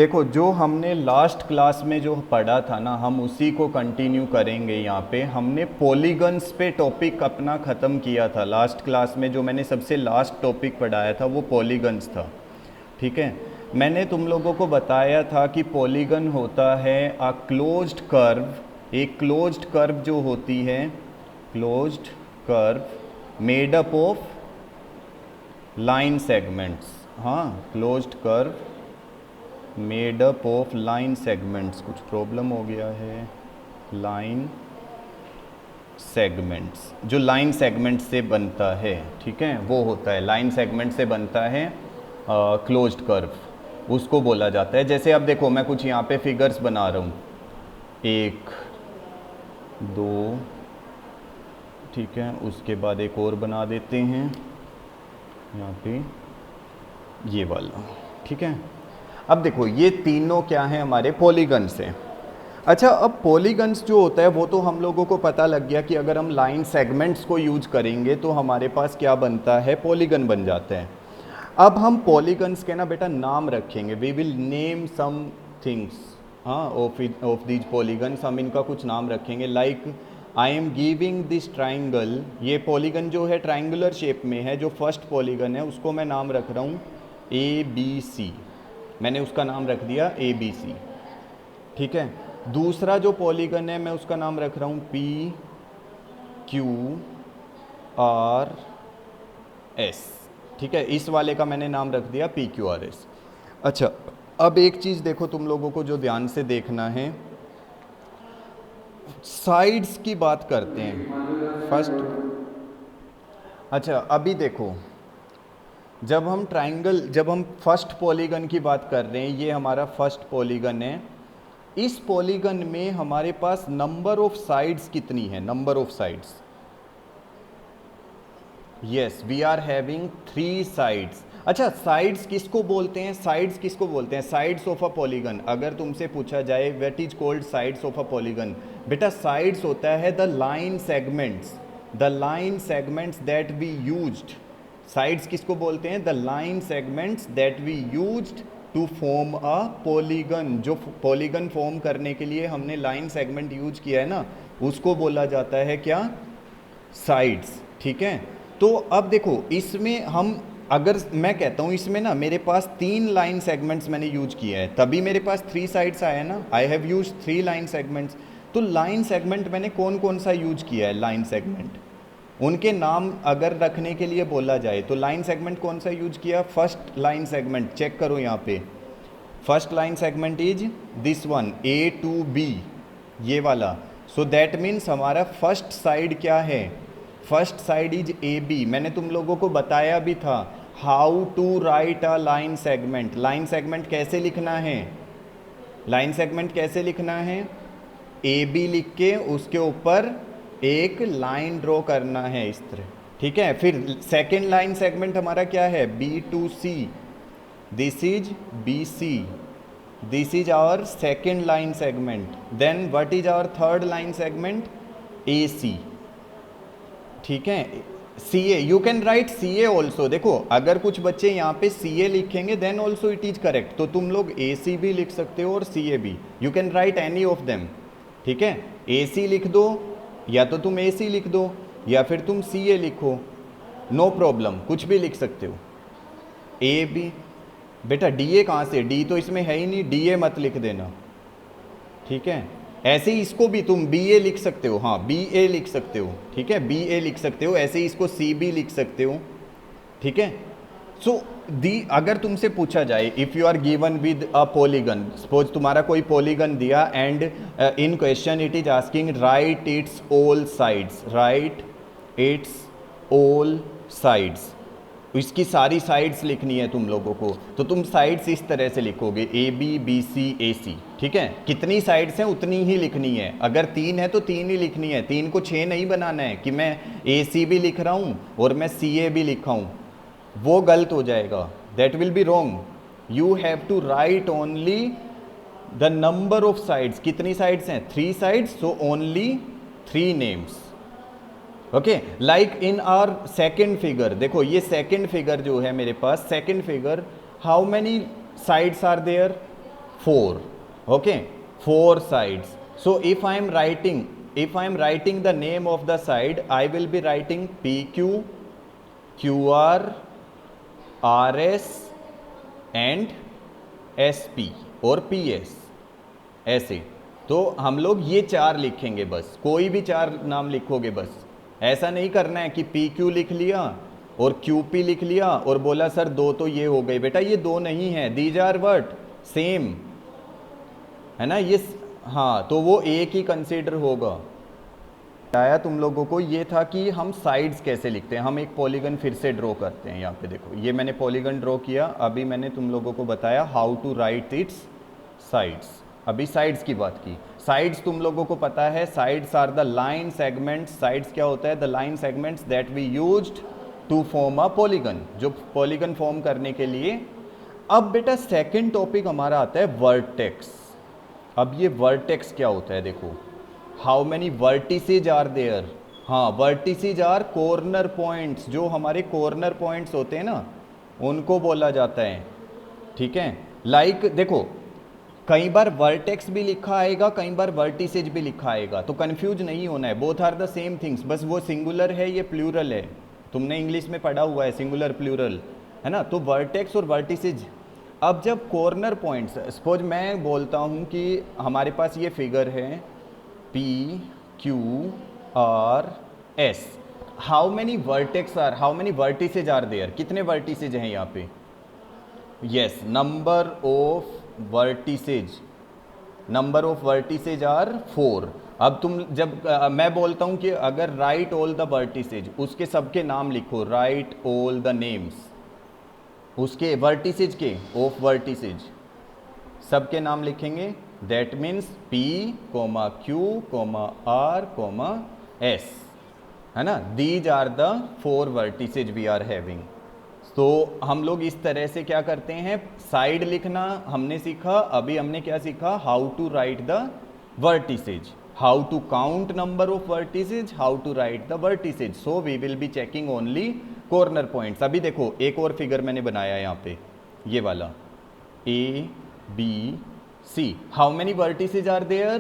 देखो जो हमने लास्ट क्लास में जो पढ़ा था ना, हम उसी को कंटिन्यू करेंगे। यहाँ पे हमने पॉलीगन्स पे टॉपिक अपना ख़त्म किया था लास्ट क्लास में। जो मैंने सबसे लास्ट टॉपिक पढ़ाया था वो पॉलीगन्स था, ठीक है। मैंने तुम लोगों को बताया था कि पॉलीगन होता है अ क्लोज्ड कर्व। एक क्लोज्ड कर्व जो होती है, closed curve made up of line segments. हाँ, closed curve made up of line segments. कुछ प्रॉब्लम हो गया है, लाइन सेगमेंट्स, जो लाइन सेगमेंट से बनता है, ठीक है, वो होता है लाइन सेगमेंट से बनता है क्लोज्ड कर्व, उसको बोला जाता है। जैसे अब देखो मैं कुछ यहाँ पे फिगर्स बना रहा हूँ, 1 2, ठीक है, उसके बाद एक और बना देते हैं यहाँ पे, ये वाला, ठीक है। अब देखो ये तीनों क्या हैं, हमारे पॉलीगन्स हैं। अच्छा, अब पॉलीगन्स जो होता है वो तो हम लोगों को पता लग गया कि अगर हम लाइन सेगमेंट्स को यूज करेंगे तो हमारे पास क्या बनता है, पॉलीगन बन जाते हैं। अब हम पॉलीगन्स के ना बेटा नाम रखेंगे, we will name some things, हाँ, ऑफ दीज पॉलीगन्स। हम इनका कुछ नाम रखेंगे, like I am giving this triangle. ये पॉलीगन जो है ट्राइंगुलर शेप में है, जो फर्स्ट पॉलीगन है उसको मैं नाम रख रहा हूँ ABC। मैंने उसका नाम रख दिया ABC, ठीक है। दूसरा जो पॉलीगन है मैं उसका नाम रख रहा हूँ PQRS, ठीक है। इस वाले का मैंने नाम रख दिया PQRS। अच्छा, अब एक चीज़ देखो तुम लोगों को जो ध्यान से देखना है, साइड्स की बात करते हैं फर्स्ट। अच्छा अभी देखो, जब हम फर्स्ट पॉलीगन की बात कर रहे हैं, ये हमारा फर्स्ट पॉलीगन है। इस पॉलीगन में हमारे पास नंबर ऑफ साइड्स कितनी है, number of sides, yes we are having 3 sides. अच्छा, साइड्स किसको बोलते हैं, साइड्स किसको बोलते हैं, साइड्स ऑफ अ पॉलीगन। अगर तुमसे पूछा जाए what is called sides of a polygon, बेटा साइड्स होता है the line segments that we used. Sides किसको बोलते हैं, the line segments that we used to form a polygon. जो पॉलीगन फॉर्म करने के लिए हमने लाइन सेगमेंट यूज किया है ना, उसको बोला जाता है क्या, साइड्स, ठीक है। तो अब देखो इसमें हम, अगर मैं कहता हूँ इसमें ना मेरे पास 3 लाइन सेगमेंट्स मैंने यूज किया है, तभी मेरे पास 3 साइड्स आया ना, I have use 3 line segments. तो लाइन सेगमेंट मैंने कौन कौन सा यूज किया है, लाइन सेगमेंट, उनके नाम अगर रखने के लिए बोला जाए तो लाइन सेगमेंट कौन सा यूज किया, फर्स्ट लाइन सेगमेंट, चेक करो यहाँ पे, first line segment is this one A to B, ये वाला। सो दैट मीन्स हमारा फर्स्ट साइड क्या है, फर्स्ट साइड इज AB। मैंने तुम लोगों को बताया भी था how to write a line segment. Line segment कैसे लिखना है, लाइन सेगमेंट कैसे लिखना है, AB लिख के उसके ऊपर एक लाइन ड्रॉ करना है इस तरह, ठीक है। फिर सेकेंड लाइन सेगमेंट हमारा क्या है, B to C, this is BC, this is our second line segment. Then what is our third line segment, AC, ठीक है। CA, you can write CA also. देखो अगर कुछ बच्चे यहाँ पे CA लिखेंगे then also it is correct, तो तुम लोग AC भी लिख सकते हो और CA भी, you can right any of them, ठीक है। AC लिख दो, या तो तुम AC लिख दो या फिर तुम CA लिखो, नो प्रॉब्लम, कुछ भी लिख सकते हो। AB, बेटा DA कहाँ से, D तो इसमें है ही नहीं, DA मत लिख देना, ठीक है। ऐसे ही इसको भी तुम BA लिख सकते हो, हाँ BA लिख सकते हो, ठीक है, BA लिख सकते हो। ऐसे ही इसको CB लिख सकते हो, ठीक है। सो अगर तुमसे पूछा जाए if you are given with a polygon, suppose तुम्हारा कोई पॉलीगन दिया and in question it is asking write its all sides, write its all sides, इसकी सारी साइड्स लिखनी है तुम लोगों को, तो तुम साइड्स इस तरह से लिखोगे AB BC AC, ठीक है। कितनी साइड्स हैं उतनी ही लिखनी है, अगर 3 है तो 3 ही लिखनी है, 3 को 6 नहीं बनाना है कि मैं AC भी लिख रहा हूँ और मैं CA भी लिखा हूँ, वो गलत हो जाएगा, that will be wrong. You have to write only the number of sides. कितनी साइड्स हैं, 3 sides, so only 3 names, okay. Like in our second figure, देखो ये सेकेंड फिगर जो है मेरे पास, second figure, how many sides are there, 4. Okay, 4 sides. So if I am writing the name of the side, I will be writing PQ, QR, RS and SP और PS ऐसे। तो हम लोग ये 4 लिखेंगे बस, कोई भी 4 नाम लिखोगे बस। ऐसा नहीं करना है कि PQ लिख लिया और QP लिख लिया और बोला सर 2 तो ये हो गए। बेटा ये 2 नहीं है, दीज आर व्हाट सेम, है ना ये। हाँ, तो वो एक ही कंसीडर होगा। आया तुम लोगों को ये था कि हम साइड्स कैसे लिखते हैं। हम एक पॉलीगन फिर से ड्रॉ करते हैं। यहाँ पे देखो, ये मैंने पॉलीगन ड्रॉ किया। अभी मैंने तुम लोगों को बताया how to write its sides. अभी साइड्स की बात की। साइड्स तुम लोगों को पता है, sides are the line segments. Sides क्या होता है? The line segments that we used to form a polygon, जो पॉलीगन फॉर्म करने के लिए। अब बेटा सेकेंड टॉपिक हमारा आता है वर्टेक्स। अब ये वर्टेक्स क्या होता है देखो, how many vertices are there. हाँ, वर्टिसेज आर कॉर्नर पॉइंट्स। जो हमारे कॉर्नर पॉइंट्स होते हैं ना, उनको बोला जाता है। ठीक है, लाइक देखो, कई बार वर्टेक्स भी लिखा आएगा, कई बार वर्टिसेज भी लिखा आएगा, तो कंफ्यूज नहीं होना है। Both are the same things, बस वो सिंगुलर है ये प्लूरल है। तुमने इंग्लिश में पढ़ा हुआ है सिंगुलर प्लूरल, है ना। तो वर्टेक्स और वर्टिसेज। अब जब कॉर्नर पॉइंट्स, सपोज मैं बोलता हूँ कि हमारे पास ये फिगर है P Q R S, how many vertex are, how many vertices are there, कितने वर्टिसेज हैं यहाँ पे? Yes, number of vertices, number of vertices are 4। अब तुम जब मैं बोलता हूँ कि अगर राइट ऑल द वर्टिसेज, उसके सबके नाम लिखो, राइट ऑल द नेम्स उसके वर्टिसेज के, ऑफ वर्टिसेज सबके नाम लिखेंगे। That means P, Q, R, S, है ना। These are the 4 vertices we are having. तो हम लोग इस तरह से क्या करते हैं, साइड लिखना हमने सीखा। अभी हमने क्या सीखा? How to write the vertices, how to count number of vertices, how to write the vertices. So we will be checking only corner points. अभी देखो, एक और फिगर मैंने बनाया यहाँ पे, ये वाला A B C. How many vertices are there?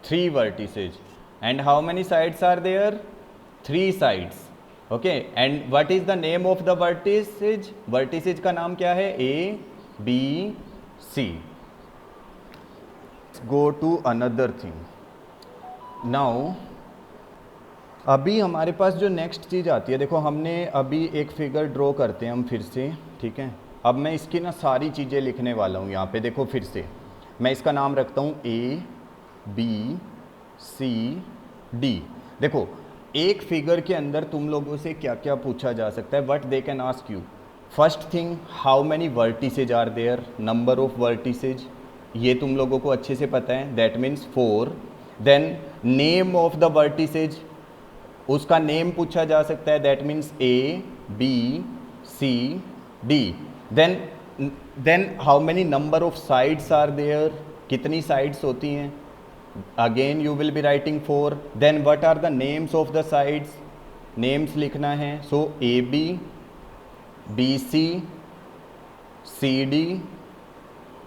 3 vertices. And how many sides are there? 3 sides. Okay. And what is the name of the vertices? Vertices का नाम क्या है? A, B, C. Let's go to another thing. Now, अभी हमारे पास जो next चीज़ आती है, देखो हमने अभी एक फिगर ड्रॉ करते हैं हम फिर से, ठीक है। अब मैं इसकी ना सारी चीज़ें लिखने वाला हूँ यहाँ पे। देखो फिर से मैं इसका नाम रखता हूँ A, B, C, D। देखो एक फिगर के अंदर तुम लोगों से क्या क्या पूछा जा सकता है, what they can ask you. First thing, how many vertices are there, number of vertices, ये तुम लोगों को अच्छे से पता है, that means 4। Then name of the vertices, उसका नेम पूछा जा सकता है, that means A, B, C, D। Then how many number of sides are there, कितनी साइड्स होती हैं, again you will be writing 4। Then what are the names of the sides, names लिखना है। सो AB, BC, CD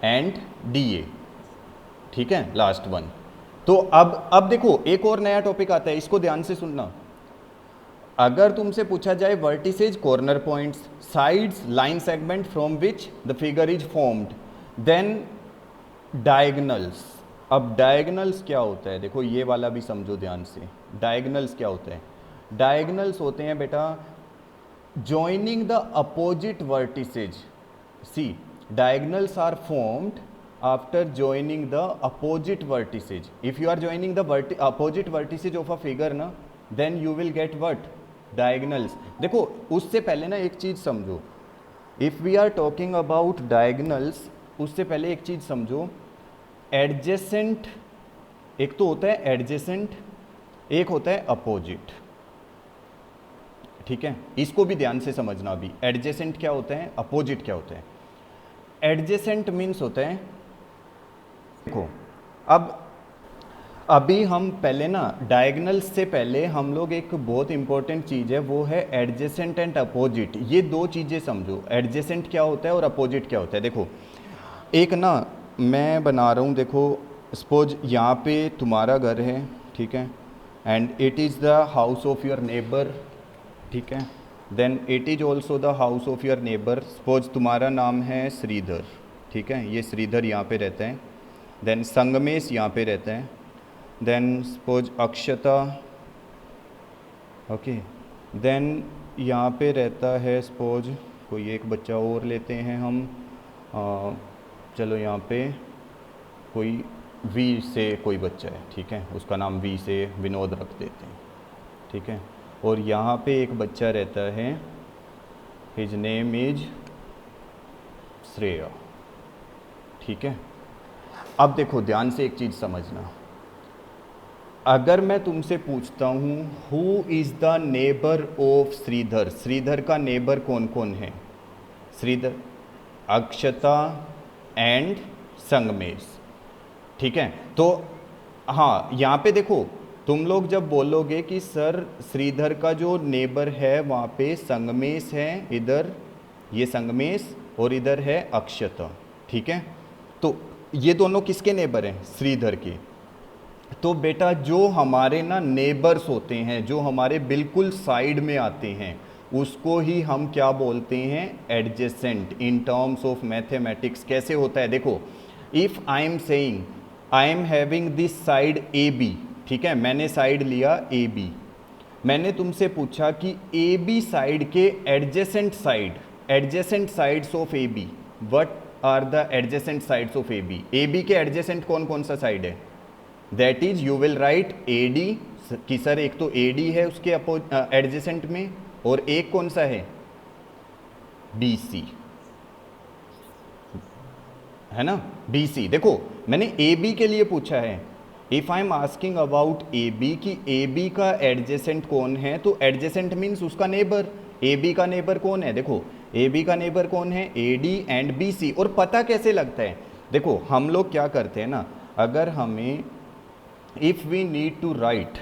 and DA, ठीक है, last one. तो अब देखो एक और नया टॉपिक आता है, इसको ध्यान से सुनना। अगर तुमसे पूछा जाए vertices corner points, sides line segment from which the figure is formed, then diagonals. अब डायगनल्स क्या होता है, देखो ये वाला भी समझो ध्यान से। डायगनल्स क्या होता है? डायगनल्स होते हैं बेटा joining the opposite vertices. See, diagonals are formed after joining the opposite vertices. If you are joining the opposite vertices of a figure ना, then you will get what? Diagonals. देखो उससे पहले ना एक चीज़ समझो, if we are talking about diagonals, उससे पहले एक चीज़ समझो, adjacent एक तो होता है adjacent, एक होता है opposite, ठीक है। इसको भी ध्यान से समझना। अभी adjacent क्या होता है, opposite क्या होता है। adjacent मीन्स होता है, देखो अब अभी हम पहले ना डायगनल्स से पहले हम लोग एक बहुत इंपॉर्टेंट चीज़ है, वो है एडजेसेंट एंड अपोजिट। ये दो चीज़ें समझो, एडजेसेंट क्या होता है और अपोजिट क्या होता है। देखो एक ना मैं बना रहा हूँ, देखो सपोज यहाँ पे तुम्हारा घर है, ठीक है, and it is the house of your neighbour, ठीक है, then it is also the house of your neighbour. Suppose तुम्हारा नाम है श्रीधर, ठीक है, ये श्रीधर यहाँ पे रहते हैं, देन संगमेश यहाँ पे रहते हैं, देन सपोज अक्षता, ओके, देन यहाँ पे रहता है सपोज कोई एक बच्चा और लेते हैं हम, चलो यहाँ पे कोई वी से कोई बच्चा है, ठीक है, उसका नाम वी से विनोद रख देते हैं, ठीक है, और यहाँ पे एक बच्चा रहता है, हिज नेम इज श्रेया, ठीक है। अब देखो ध्यान से एक चीज़ समझना, अगर मैं तुमसे पूछता हूँ who is the neighbour of Shridhar, Shridhar का नेबर कौन कौन है, श्रीधर, अक्षता एंड संगमेश, ठीक है। तो हाँ, यहाँ पे देखो तुम लोग जब बोलोगे कि सर श्रीधर का जो नेबर है वहाँ पे संगमेश है, इधर ये संगमेश और इधर है अक्षता, ठीक है, तो ये दोनों किसके नेबर हैं, श्रीधर के। तो बेटा जो हमारे ना नेबर्स होते हैं, जो हमारे बिल्कुल साइड में आते हैं, उसको ही हम क्या बोलते हैं, adjacent. In terms of mathematics कैसे होता है, देखो if I am saying I am having this side A B, ठीक है, मैंने साइड लिया ए बी, मैंने तुमसे पूछा कि ए बी साइड के adjacent sides of A B, what are the adjacent sides of A B. A B के एडजेसेंट कौन कौन सा साइड है, that is you will write A D कि सर एक तो ए डी है उसके एडजेसेंट में, और एक कौन सा है, बी सी, है ना, बी सी। देखो मैंने ए बी के लिए पूछा है, if I am asking about A B कि ए बी का एडजेसेंट कौन है, तो एडजेसेंट मीन्स उसका नेबर, ए बी का नेबर कौन है, देखो ए बी का नेबर कौन है, A D and B C. और पता कैसे लगता है, देखो हम लोग क्या करते हैं ना, अगर हमें if we need to write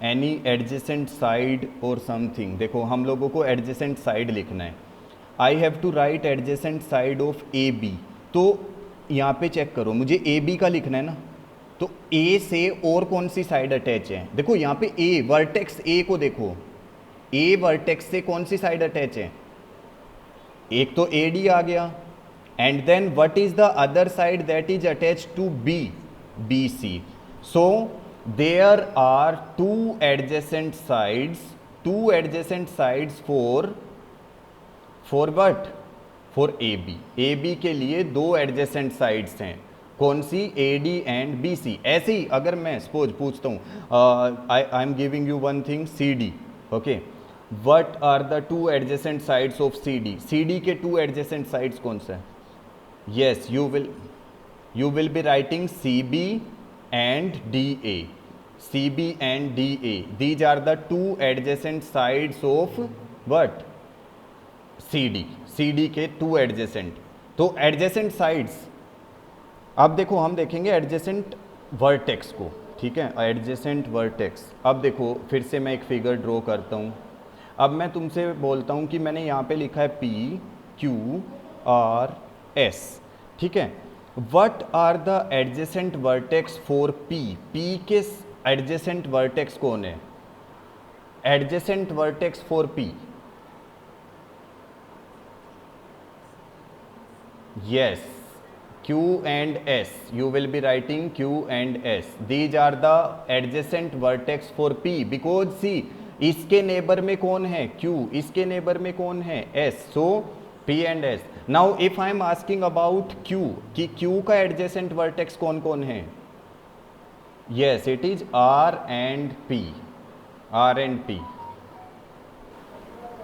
any adjacent side और समथिंग, देखो हम लोगों को एडजेसेंट साइड लिखना है, I have to write adjacent side of A B, तो यहाँ पे चेक करो मुझे ए बी का लिखना है ना, तो ए से और कौन सी साइड अटैच है, देखो यहाँ पे ए वर्टेक्स ए को देखो, ए वर्टेक्स से कौन सी साइड अटैच है, एक तो ए डी आ गया, and then what is the other side that is attach to B, B C. So there are two adjacent sides for what, for A B. A B के लिए दो एडजेसेंट साइड्स हैं, कौन सी, A D and B C. ऐसे ही अगर मैं सपोज पूछता हूँ I am giving you one thing, C D, okay, what are the two adjacent sides of C D, C D के टू एडजेसेंट साइड्स कौन सा है, yes you will be writing C B and D A, C B and D A, these are the two adjacent sides of what, C D के two adjacent. तो adjacent sides, अब देखो हम देखेंगे adjacent vertex को, ठीक है, adjacent vertex. अब देखो फिर से मैं एक फिगर ड्रॉ करता हूँ, अब मैं तुमसे बोलता हूँ कि मैंने यहाँ पे लिखा है P Q R S, ठीक है, what are the adjacent vertex for P, P के एडजेसेंट वर्टेक्स कौन है, adjacent vertex for P, yes, Q and S, you will be writing Q and S, these are the adjacent vertex for P, because see इसके neighbour में कौन है Q, इसके neighbour में कौन है S, so P and S। now if I am asking about Q कि Q का adjacent vertex कौन कौन है, yes it is R and P, R and P।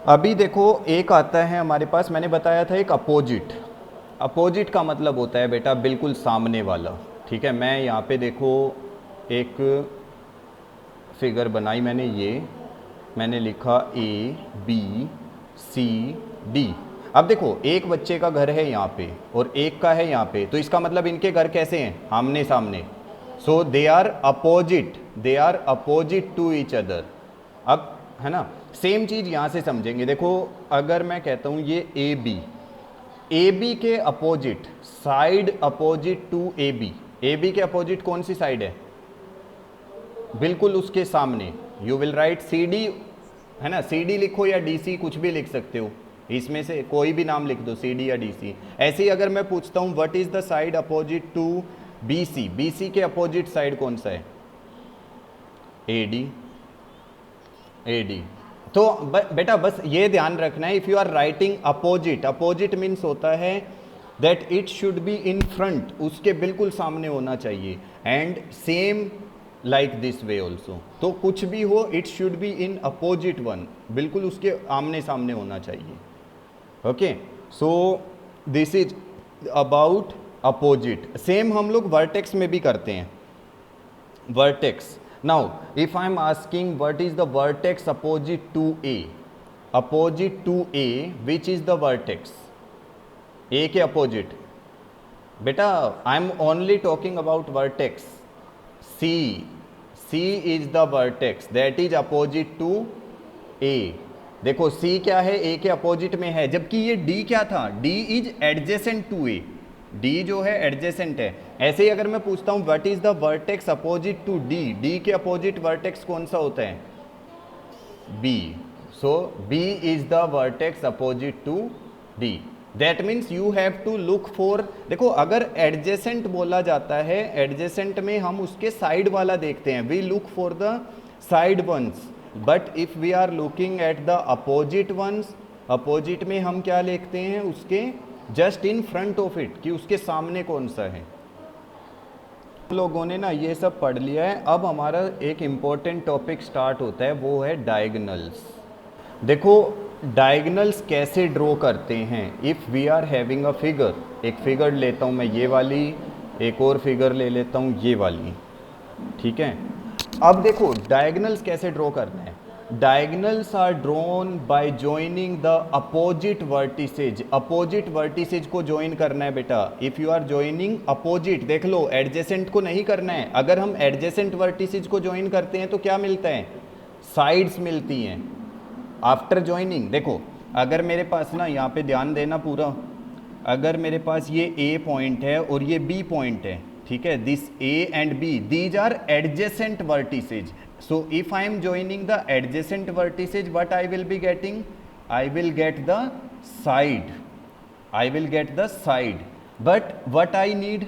अभी देखो एक आता है हमारे पास, मैंने बताया था एक अपोजिट, अपोजिट का मतलब होता है बेटा बिल्कुल सामने वाला, ठीक है। मैं यहाँ पे देखो एक फिगर बनाई मैंने, ये मैंने लिखा A B C D। अब देखो एक बच्चे का घर है यहाँ पे और एक का है यहाँ पे, तो इसका मतलब इनके घर कैसे हैं, आमने सामने, so they are opposite to each other. अब है ना, सेम चीज़ यहाँ से समझेंगे, देखो अगर मैं कहता हूँ ये A B, ए बी के opposite, side opposite to A B, A B के अपोजिट कौन सी साइड है? बिल्कुल उसके सामने। You will write C D, है ना, सी डी लिखो या डी सी, कुछ भी लिख सकते हो, इसमें से कोई भी नाम लिख दो, सी डी या डी सी। ऐसे ही अगर मैं पूछता हूँ what is the side opposite to B C, B C के अपोजिट साइड कौन सा है? A D, A D. तो बेटा बस ये ध्यान रखना है, if you are writing opposite, opposite means होता है that it should be in front, उसके बिल्कुल सामने होना चाहिए, and same like this way also. तो कुछ भी हो, it should be in opposite one, बिल्कुल उसके आमने सामने होना चाहिए। Okay, so this is about opposite. Same हम लोग वर्टेक्स में भी करते हैं, vertex. Now if I am asking what is the vertex opposite to A, opposite to A which is the vertex? A के अपोजिट, बेटा I am only talking about vertex. C, C is the vertex that is opposite to A. देखो C क्या है? ए के opposite में है, जबकि ये डी क्या था? D is adjacent to A, D जो है एडजेसेंट है। ऐसे ही अगर मैं पूछता हूँ what is the vertex opposite to D, D के अपोजिट वर्टेक्स कौन सा होता है? B. So B is the vertex opposite to D. That means you have to look for, देखो अगर एडजेसेंट बोला जाता है, एडजेसेंट में हम उसके साइड वाला देखते हैं, we look for the side ones, but if we are looking at the opposite ones, opposite में हम क्या लिखते हैं? उसके just in front of it, कि उसके सामने कौन सा है। लोगों ने ना ये सब पढ़ लिया है, अब हमारा एक इम्पॉर्टेंट टॉपिक स्टार्ट होता है, वो है डायगोनल्स। देखो डायगोनल्स कैसे ड्रॉ करते हैं? If we are having a figure, एक फिगर लेता हूँ मैं ये वाली, एक और फिगर ले लेता हूँ ये वाली, ठीक है। अब देखो डायगोनल्स कैसे ड्रॉ करना है। Diagonals are drawn by joining the opposite vertices, opposite vertices को ज्वाइन करना है बेटा। If you are joining opposite, देख लो एडजेसेंट को नहीं करना है, अगर हम एडजेसेंट वर्टिसेज को ज्वाइन करते हैं तो क्या मिलता है? साइड्स मिलती हैं आफ्टर ज्वाइनिंग। देखो अगर मेरे पास ना, यहाँ पे ध्यान देना पूरा, अगर मेरे पास ये ए पॉइंट है और ये बी पॉइंट है, ठीक है, this A and B, these are adjacent vertices. So if I am joining the adjacent vertices, what I will be getting? I will get the side. I will get the side. But what I need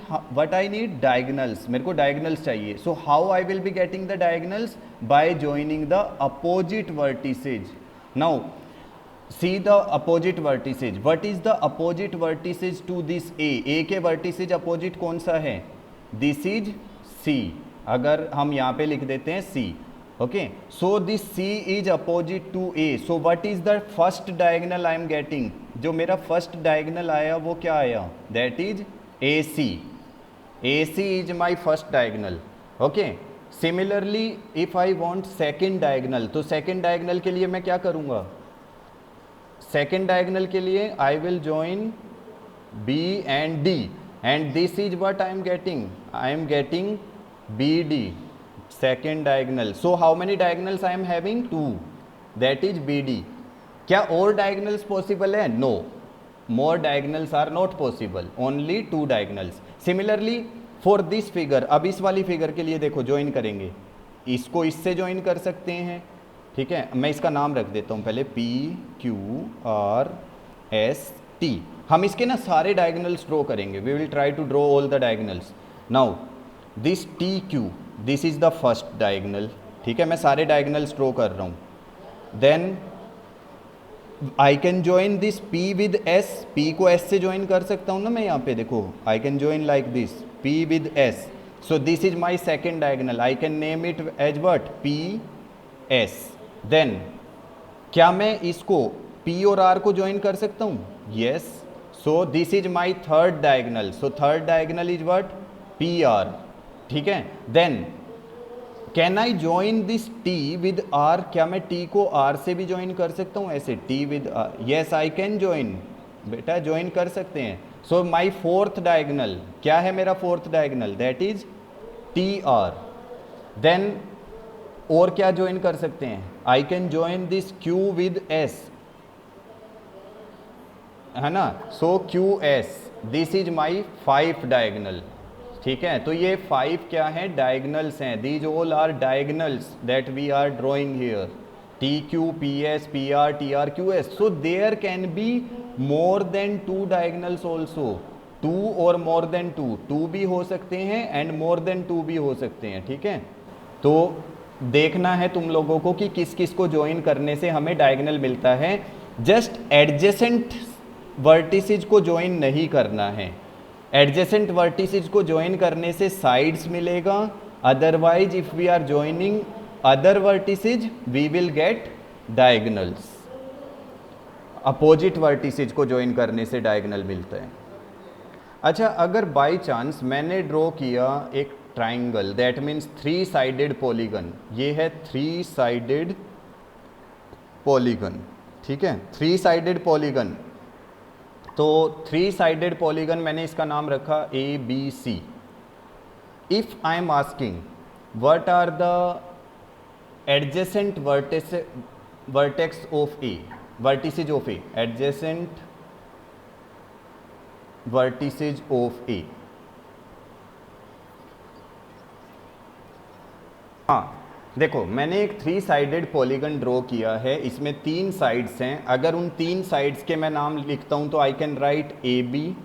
diagonals. मेरे को diagonals चाहिए. So how I will be getting the diagonals? By joining the opposite vertices. Now see the opposite vertices. What is the opposite vertices to this A? A के vertices opposite कौन सा है? This is C. अगर हम यहाँ पे लिख देते हैं C, okay, so this C is opposite to A, so what is the first diagonal I am getting? जो मेरा फर्स्ट डायगोनल आया वो क्या आया? That is AC. AC is my first diagonal, okay. Similarly if I want second diagonal, तो second diagonal के लिए मैं क्या करूँगा? सेकंड डायगोनल के लिए I will join B and D, and this is what I am getting. I am getting BD, second diagonal. So how many diagonals I am having? 2. That is BD. क्या और diagonals possible है? No. More diagonals are not possible. Only 2 diagonals. Similarly for this figure, अब इस वाली figure के लिए देखो join करेंगे, इसको इससे ज्वाइन कर सकते हैं, ठीक है। मैं इसका नाम रख देता हूँ पहले, PQRST। हम इसके ना सारे डायगोनल्स ड्रॉ करेंगे, we will try to draw all the diagonals. Now this TQ, this is the first diagonal, ठीक है, मैं सारे डायगोनल्स ड्रॉ कर रहा हूँ। Then I can join this P with S, P को S से ज्वाइन कर सकता हूँ ना मैं यहाँ पे, देखो I can join like this P with S। So this is my second diagonal, I can name it as what? PS। Then क्या मैं इसको P और R को ज्वाइन कर सकता हूँ? Yes. So this is my third diagonal, so third diagonal is what? PR, ठीक है। Then can I join this T with R, क्या मैं T को R से भी ज्वाइन कर सकता हूँ ऐसे? T with R, yes I can join, बेटा ज्वाइन कर सकते हैं। सो माई फोर्थ डायगोनल, क्या है मेरा fourth diagonal? That is TR। Then और क्या ज्वाइन कर सकते हैं? I can join this Q with S, है ना। So Q S this is my 5 diagonal, ठीक है। तो ये 5 क्या है, डायगनल्स हैं। These all are diagonals that we are drawing here, T Q P S P R T R Q S. So there can be more than 2 diagonals also, 2 और मोर than 2, 2 भी हो सकते हैं एंड मोर देन 2 भी हो सकते हैं, ठीक है। तो देखना है तुम लोगों को कि किस किस को ज्वाइन करने से हमें डायगनल मिलता है। जस्ट एडजेसेंट वर्टिसेज को ज्वाइन नहीं करना है। एडजेसेंट वर्टिसेज को ज्वाइन करने से साइड्स मिलेगा, otherwise if we are joining other vertices we will get diagonals. Opposite vertices को ज्वाइन करने से डायगनल मिलता है। अच्छा, अगर बाय चांस मैंने ड्रॉ किया एक triangle, that means 3 sided polygon, ये है 3 साइडेड पॉलीगन, ठीक है, 3 साइडेड पॉलीगन। तो 3 साइडेड पॉलीगन मैंने इसका नाम रखा A B C. If I am asking what are the adjacent vertex of A, vertices of A, adjacent vertices of A. हाँ देखो, मैंने एक 3 साइडेड पॉलीगन ड्रॉ किया है, इसमें 3 साइड्स हैं। अगर उन 3 साइड्स के मैं नाम लिखता हूं तो I can write A B,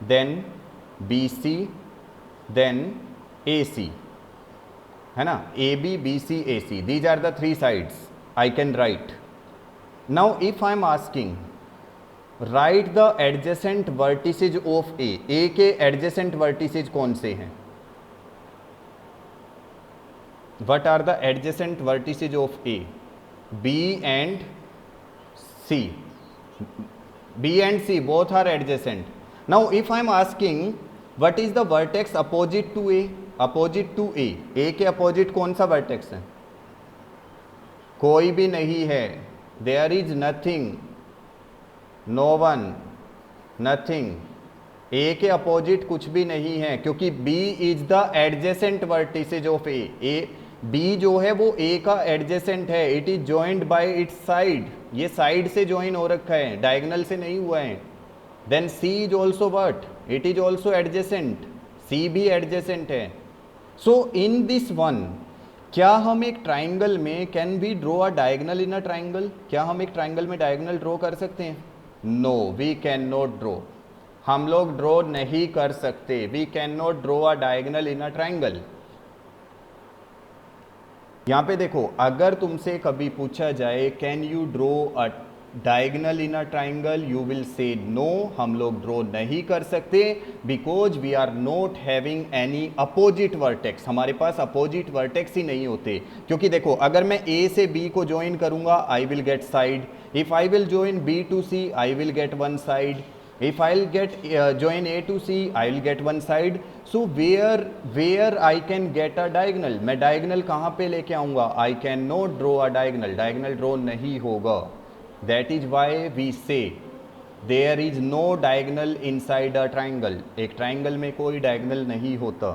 then B C, then A C, है ना। A B B C A C, these are the 3 sides I can write. Now if I am asking right the adjacent vertices of A के adjacent vertices कौन से हैं? What are the adjacent vertices of A? B and C. B and C both are adjacent. Now if I am asking what is the vertex opposite to A? Opposite to A. A के opposite कौन सा vertex है? कोई भी नहीं है। There is nothing, no one, nothing. A के opposite कुछ भी नहीं है, क्योंकि B is the adjacent vertices of A. B जो है वो A का एडजेसेंट है, it is joined by its side, ये साइड से ज्वाइन हो रखा है, डायगोनल से नहीं हुआ है। Then C is also what, it is also adjacent, C भी एडजेसेंट है। सो इन दिस वन, क्या हम एक ट्राइंगल में can we draw a diagonal in a triangle? क्या हम एक ट्राइंगल में डायगोनल ड्रॉ कर सकते हैं? No, we can not draw, हम लोग ड्रॉ नहीं कर सकते। We can not draw a diagonal in a triangle. यहां पे देखो, अगर तुमसे कभी पूछा जाए can you draw a diagonal in a triangle, you will say no, हम लोग ड्रॉ नहीं कर सकते, because we are not having any opposite vertex. हमारे पास अपोजिट वर्टेक्स ही नहीं होते। क्योंकि देखो, अगर मैं ए से बी को ज्वाइन करूंगा I will get side, if I will join B to C I will get one side, if I'll get join A to C I will get one side. So where I can get a diagonal, मैं diagonal कहाँ पे लेके आऊँगा? I cannot draw a diagonal, diagonal draw नहीं होगा। That is why we say there is no diagonal inside a triangle, एक triangle में कोई diagonal नहीं होता।